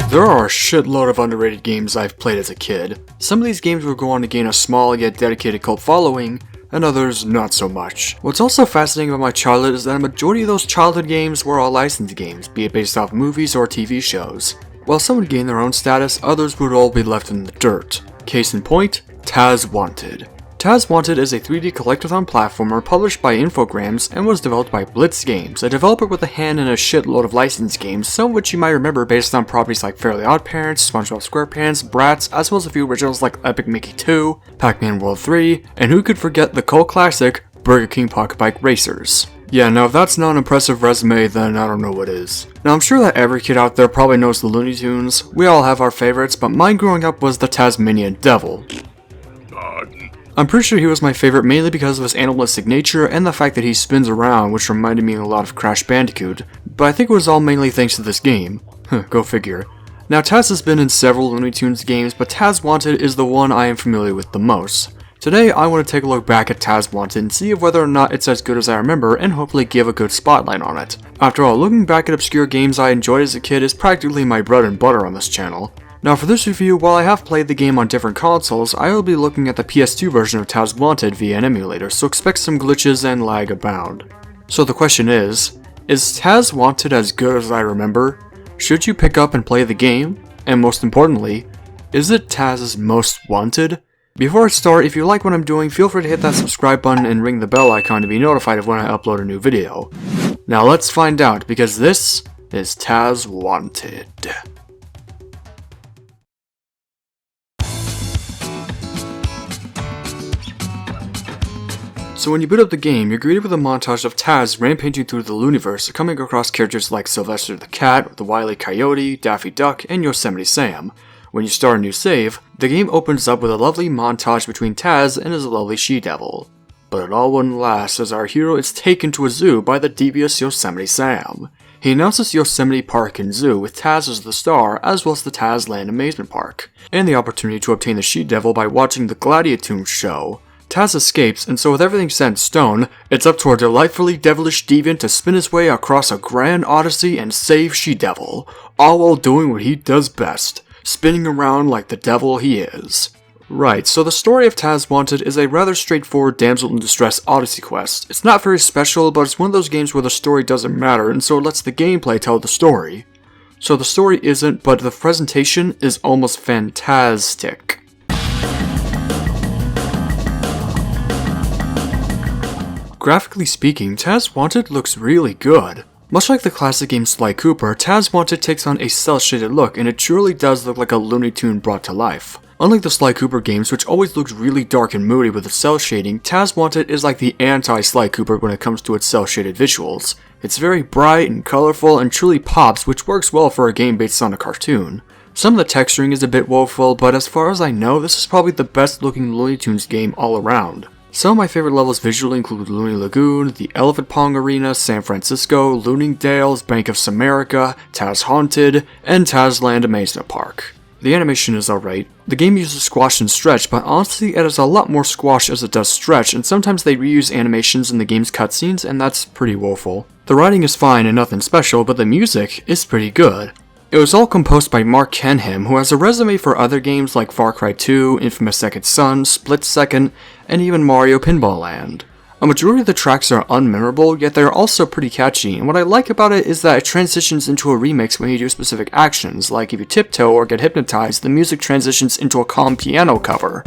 There are a shitload of underrated games I've played as a kid. Some of these games will go on to gain a small yet dedicated cult following, and others not so much. What's also fascinating about my childhood is that a majority of those childhood games were all licensed games, be it based off movies or TV shows. While some would gain their own status, others would all be left in the dirt. Case in point, Taz Wanted. Taz Wanted is a 3D collectathon platformer published by Infogrames and was developed by Blitz Games, a developer with a hand in a shitload of licensed games, some of which you might remember based on properties like Fairly OddParents, SpongeBob SquarePants, Bratz, as well as a few originals like Epic Mickey 2, Pac-Man World 3, and who could forget the cult classic Burger King Pocket Bike Racers. Yeah, now if that's not an impressive resume, then I don't know what is. Now I'm sure that every kid out there probably knows the Looney Tunes. We all have our favorites, but mine growing up was the Tasmanian Devil. I'm pretty sure he was my favorite mainly because of his animalistic nature and the fact that he spins around, which reminded me a lot of Crash Bandicoot, but I think it was all mainly thanks to this game. Go figure. Now Taz has been in several Looney Tunes games, but Taz Wanted is the one I am familiar with the most. Today I want to take a look back at Taz Wanted and see whether or not it's as good as I remember and hopefully give a good spotlight on it. After all, looking back at obscure games I enjoyed as a kid is practically my bread and butter on this channel. Now for this review, while I have played the game on different consoles, I will be looking at the PS2 version of Taz Wanted via an emulator, so expect some glitches and lag abound. So the question is Taz Wanted as good as I remember? Should you pick up and play the game? And most importantly, is it Taz's most wanted? Before I start, if you like what I'm doing, feel free to hit that subscribe button and ring the bell icon to be notified of when I upload a new video. Now let's find out, because this is Taz Wanted. So when you boot up the game, you're greeted with a montage of Taz rampaging through the Looniverse, coming across characters like Sylvester the Cat, the Wile E. Coyote, Daffy Duck, and Yosemite Sam. When you start a new save, the game opens up with a lovely montage between Taz and his lovely she-devil. But it all wouldn't last as our hero is taken to a zoo by the devious Yosemite Sam. He announces Yosemite Park and Zoo with Taz as the star, as well as the Tazland amusement park, and the opportunity to obtain the she-devil by watching the Gladiatoon show. Taz escapes, and so with everything set in stone, it's up to our delightfully devilish deviant to spin his way across a grand odyssey and save She-Devil, all while doing what he does best, spinning around like the devil he is. Right, so the story of Taz Wanted is a rather straightforward damsel in distress odyssey quest. It's not very special, but it's one of those games where the story doesn't matter, and so it lets the gameplay tell the story. So the story isn't, but the presentation is almost fantastic. Graphically speaking, Taz Wanted looks really good. Much like the classic game Sly Cooper, Taz Wanted takes on a cel-shaded look, and it truly does look like a Looney Tune brought to life. Unlike the Sly Cooper games, which always looks really dark and moody with its cel shading, Taz Wanted is like the anti-Sly Cooper when it comes to its cel-shaded visuals. It's very bright and colorful and truly pops, which works well for a game based on a cartoon. Some of the texturing is a bit woeful, but as far as I know, this is probably the best looking Looney Tunes game all around. Some of my favorite levels visually include Looney Lagoon, the Elephant Pong Arena, San Francisco, Looningdale's, Bank of Samerica, Taz Haunted, and Tazland Amusement Park. The animation is alright. The game uses squash and stretch, but honestly it has a lot more squash as it does stretch, and sometimes they reuse animations in the game's cutscenes, and that's pretty woeful. The writing is fine and nothing special, but the music is pretty good. It was all composed by Mark Kenham, who has a resume for other games like Far Cry 2, Infamous Second Son, Split Second, and even Mario Pinball Land. A majority of the tracks are unmemorable, yet they're also pretty catchy, and what I like about it is that it transitions into a remix when you do specific actions, like if you tiptoe or get hypnotized, the music transitions into a calm piano cover.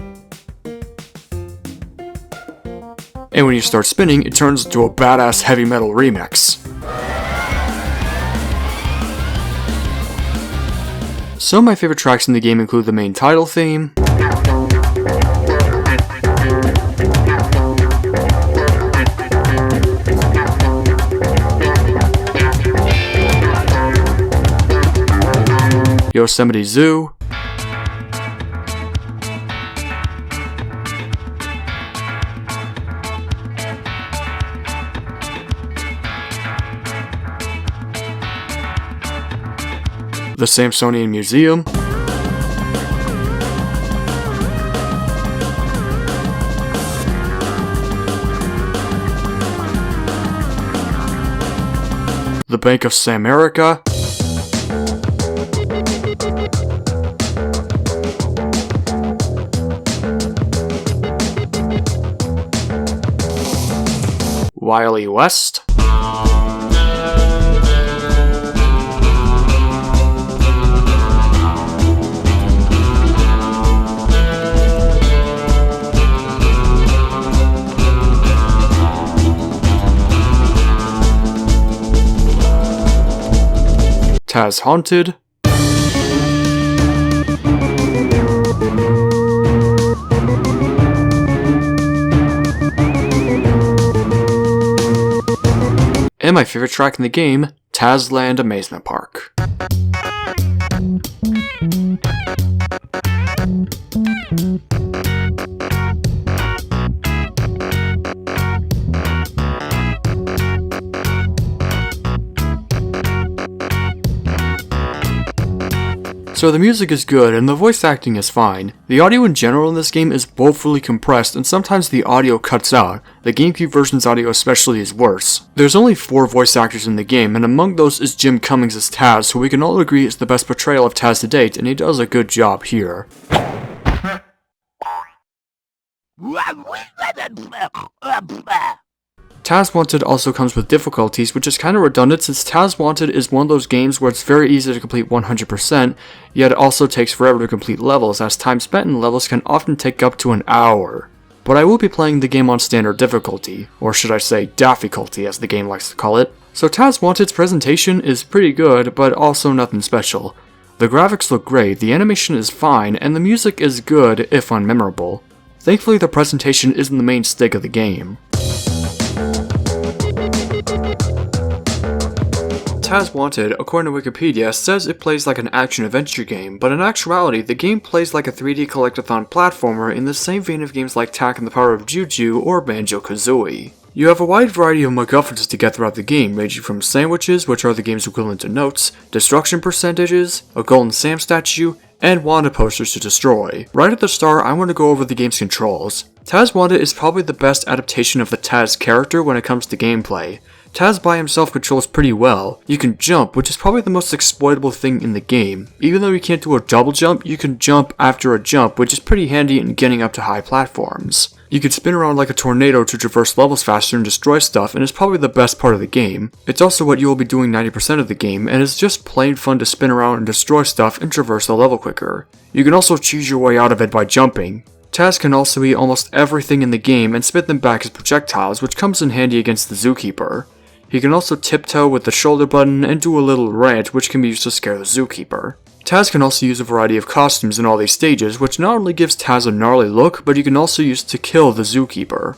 And when you start spinning, it turns into a badass heavy metal remix. Some of my favorite tracks in the game include the main title theme, Yosemite Zoo, the Samsonian Museum, the Bank of Samerica, Wile West. Taz Wanted. And my favorite track in the game, Tazland Amazement Park. So the music is good and the voice acting is fine. The audio in general in this game is woefully compressed and sometimes the audio cuts out. The GameCube version's audio especially is worse. There's only 4 voice actors in the game, and among those is Jim Cummings as Taz, who we can all agree is the best portrayal of Taz to date, and he does a good job here. Taz Wanted also comes with difficulties, which is kind of redundant since Taz Wanted is one of those games where it's very easy to complete 100%, yet it also takes forever to complete levels, as time spent in levels can often take up to an hour. But I will be playing the game on standard difficulty, or should I say difficulty as the game likes to call it. So Taz Wanted's presentation is pretty good, but also nothing special. The graphics look great, the animation is fine, and the music is good, if unmemorable. Thankfully the presentation isn't the main stake of the game. Taz Wanted, according to Wikipedia, says it plays like an action-adventure game, but in actuality, the game plays like a 3D collectathon platformer in the same vein of games like Tak and the Power of Juju or Banjo-Kazooie. You have a wide variety of MacGuffins to get throughout the game, ranging from sandwiches, which are the game's equivalent to notes, destruction percentages, a golden Sam statue, and wanted posters to destroy. Right at the start, I want to go over the game's controls. Taz Wanted is probably the best adaptation of the Taz character when it comes to gameplay. Taz by himself controls pretty well. You can jump, which is probably the most exploitable thing in the game. Even though you can't do a double jump, you can jump after a jump, which is pretty handy in getting up to high platforms. You can spin around like a tornado to traverse levels faster and destroy stuff, and it's probably the best part of the game. It's also what you will be doing 90% of the game, and it's just plain fun to spin around and destroy stuff and traverse the level quicker. You can also choose your way out of it by jumping. Taz can also eat almost everything in the game and spit them back as projectiles, which comes in handy against the zookeeper. He can also tiptoe with the shoulder button and do a little rant, which can be used to scare the zookeeper. Taz can also use a variety of costumes in all these stages, which not only gives Taz a gnarly look, but you can also use to kill the zookeeper,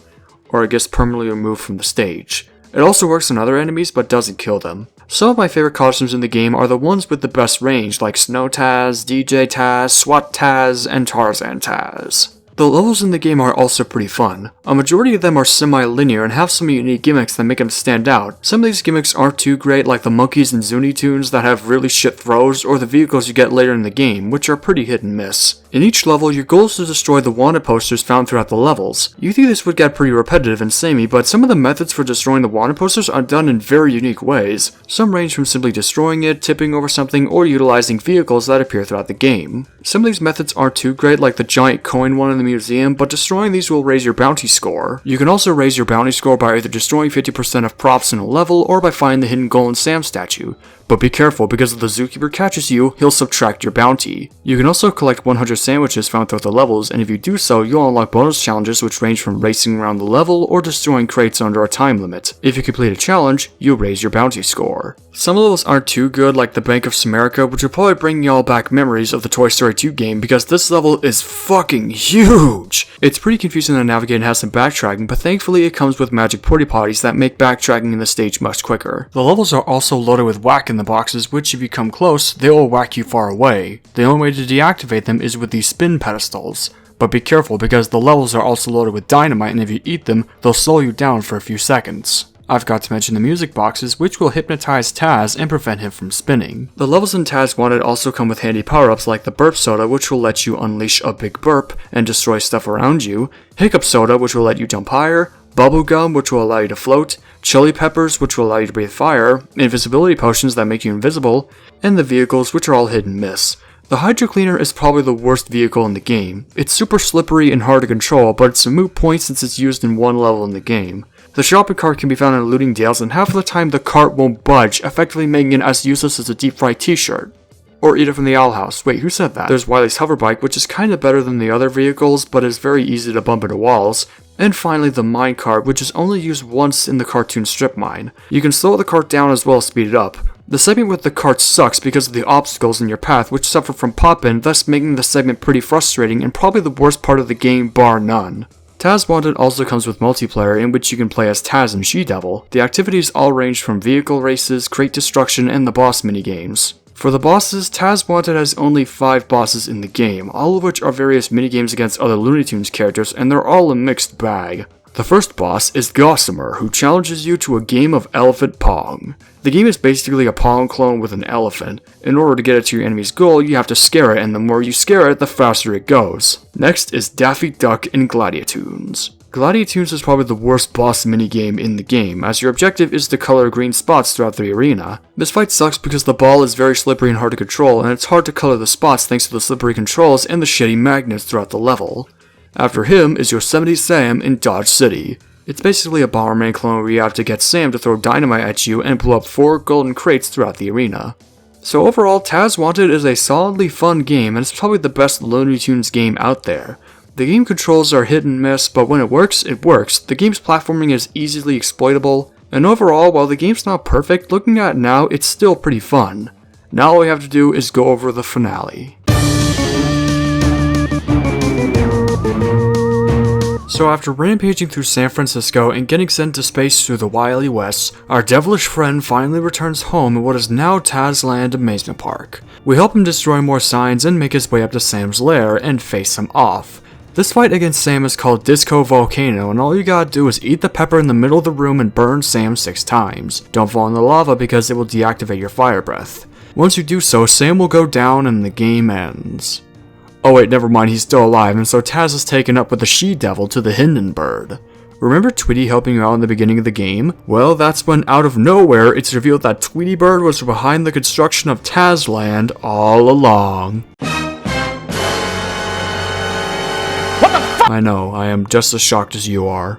or I guess permanently removed from the stage. It also works on other enemies, but doesn't kill them. Some of my favorite costumes in the game are the ones with the best range, like Snow Taz, DJ Taz, SWAT Taz, and Tarzan Taz. The levels in the game are also pretty fun. A majority of them are semi-linear and have some unique gimmicks that make them stand out. Some of these gimmicks aren't too great, like the monkeys and Zuni Tunes that have really shit throws, or the vehicles you get later in the game, which are pretty hit and miss. In each level, your goal is to destroy the wanted posters found throughout the levels. You think this would get pretty repetitive and samey, but some of the methods for destroying the wanted posters are done in very unique ways. Some range from simply destroying it, tipping over something, or utilizing vehicles that appear throughout the game. Some of these methods aren't too great, like the giant coin one in the museum, but destroying these will raise your bounty score. You can also raise your bounty score by either destroying 50% of props in a level, or by finding the hidden golden Sam statue. But be careful, because if the zookeeper catches you, he'll subtract your bounty. You can also collect 100 sandwiches found throughout the levels, and if you do so, you'll unlock bonus challenges which range from racing around the level or destroying crates under a time limit. If you complete a challenge, you'll raise your bounty score. Some levels aren't too good, like the Bank of Samerica, which will probably bring y'all back memories of the Toy Story 2 game, because this level is fucking huge! It's pretty confusing to navigate and has some backtracking, but thankfully it comes with magic porta potties that make backtracking in the stage much quicker. The levels are also loaded with whack in the boxes, which if you come close, they will whack you far away. The only way to deactivate them is with these spin pedestals. But be careful, because the levels are also loaded with dynamite, and if you eat them, they'll slow you down for a few seconds. I forgot to mention the music boxes, which will hypnotize Taz and prevent him from spinning. The levels in Taz Wanted also come with handy power-ups like the Burp Soda, which will let you unleash a big burp and destroy stuff around you, Hiccup Soda, which will let you jump higher, Bubble Gum, which will allow you to float, Chili Peppers, which will allow you to breathe fire, Invisibility Potions that make you invisible, and the vehicles, which are all hit and miss. The Hydro Cleaner is probably the worst vehicle in the game. It's super slippery and hard to control, but it's a moot point since it's used in one level in the game. The shopping cart can be found in looting deals, and half of the time the cart won't budge, effectively making it as useless as a deep fried t-shirt. Or eat it from the owl house. Wait, who said that? There's Wile's hoverbike, which is kinda better than the other vehicles, but is very easy to bump into walls. And finally the mine cart, which is only used once in the cartoon strip mine. You can slow the cart down as well as speed it up. The segment with the cart sucks because of the obstacles in your path, which suffer from pop-in, thus making the segment pretty frustrating and probably the worst part of the game bar none. Taz Wanted also comes with multiplayer, in which you can play as Taz and She-Devil. The activities all range from vehicle races, crate destruction, and the boss minigames. For the bosses, Taz Wanted has only 5 bosses in the game, all of which are various minigames against other Looney Tunes characters, and they're all a mixed bag. The first boss is Gossamer, who challenges you to a game of elephant pong. The game is basically a pong clone with an elephant. In order to get it to your enemy's goal, you have to scare it, and the more you scare it, the faster it goes. Next is Daffy Duck and Gladiatoons. Gladiatoons is probably the worst boss minigame in the game, as your objective is to color green spots throughout the arena. This fight sucks because the ball is very slippery and hard to control, and it's hard to color the spots thanks to the slippery controls and the shitty magnets throughout the level. After him is Yosemite Sam in Dodge City. It's basically a Bomberman clone where you have to get Sam to throw dynamite at you and blow up 4 golden crates throughout the arena. So overall, Taz Wanted is a solidly fun game, and it's probably the best Looney Tunes game out there. The game controls are hit and miss, but when it works, it works. The game's platforming is easily exploitable, and overall, while the game's not perfect, looking at it now, it's still pretty fun. Now all we have to do is go over the finale. So after rampaging through San Francisco and getting sent to space through the Wile West, our devilish friend finally returns home in what is now Tazland Amazement Park. We help him destroy more signs and make his way up to Sam's lair and face him off. This fight against Sam is called Disco Volcano, and all you gotta do is eat the pepper in the middle of the room and burn Sam 6 times. Don't fall in the lava because it will deactivate your fire breath. Once you do so, Sam will go down and the game ends. Oh wait, never mind, he's still alive, and so Taz is taken up with the She-Devil to the Hindebird. Remember Tweety helping you out in the beginning of the game? Well, that's when out of nowhere, it's revealed that Tweety Bird was behind the construction of Tazland all along. What the fuck? I know, I am just as shocked as you are.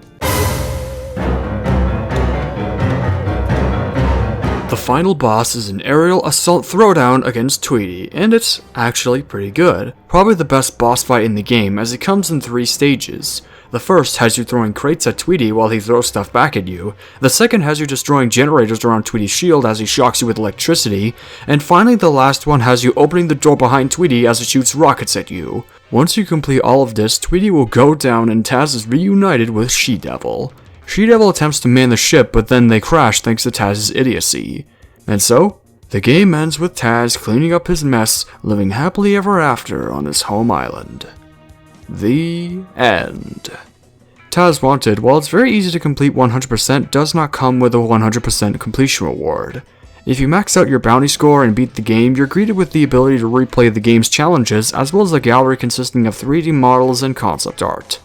The final boss is an aerial assault throwdown against Tweety, and it's actually pretty good. Probably the best boss fight in the game, as it comes in 3 stages. The first has you throwing crates at Tweety while he throws stuff back at you. The second has you destroying generators around Tweety's shield as he shocks you with electricity. And finally the last one has you opening the door behind Tweety as it shoots rockets at you. Once you complete all of this, Tweety will go down and Taz is reunited with She-Devil. She-Devil attempts to man the ship, but then they crash thanks to Taz's idiocy. And so, the game ends with Taz cleaning up his mess, living happily ever after on his home island. The end. Taz Wanted, while it's very easy to complete 100%, does not come with a 100% completion reward. If you max out your bounty score and beat the game, you're greeted with the ability to replay the game's challenges, as well as a gallery consisting of 3D models and concept art.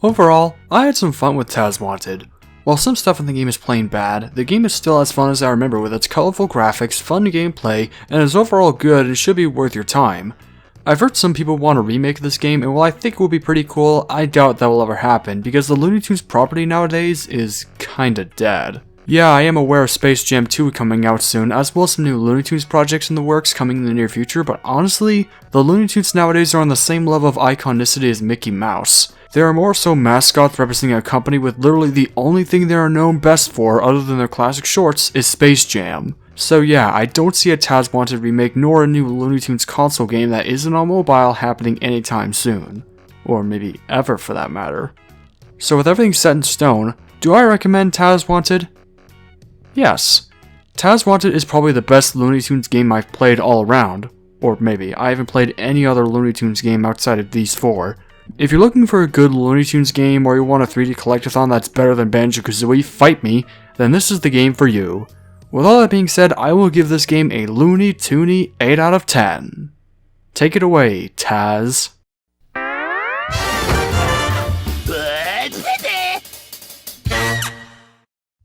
Overall, I had some fun with Taz Wanted. While some stuff in the game is plain bad, the game is still as fun as I remember with its colorful graphics, fun gameplay, and is overall good and should be worth your time. I've heard some people want to remake this game, and while I think it would be pretty cool, I doubt that will ever happen because the Looney Tunes property nowadays is kinda dead. Yeah, I am aware of Space Jam 2 coming out soon, as well as some new Looney Tunes projects in the works coming in the near future, but honestly, the Looney Tunes nowadays are on the same level of iconicity as Mickey Mouse. They are more so mascots representing a company with literally the only thing they are known best for, other than their classic shorts, is Space Jam. So yeah, I don't see a Taz Wanted remake nor a new Looney Tunes console game that isn't on mobile happening anytime soon. Or maybe ever for that matter. So with everything set in stone, do I recommend Taz Wanted? Yes. Taz Wanted is probably the best Looney Tunes game I've played all around. Or maybe, I haven't played any other Looney Tunes game outside of these 4. If you're looking for a good Looney Tunes game or you want a 3D collectathon that's better than Banjo-Kazooie, fight me, then this is the game for you. With all that being said, I will give this game a Looney Tuney 8 out of 10. Take it away, Taz.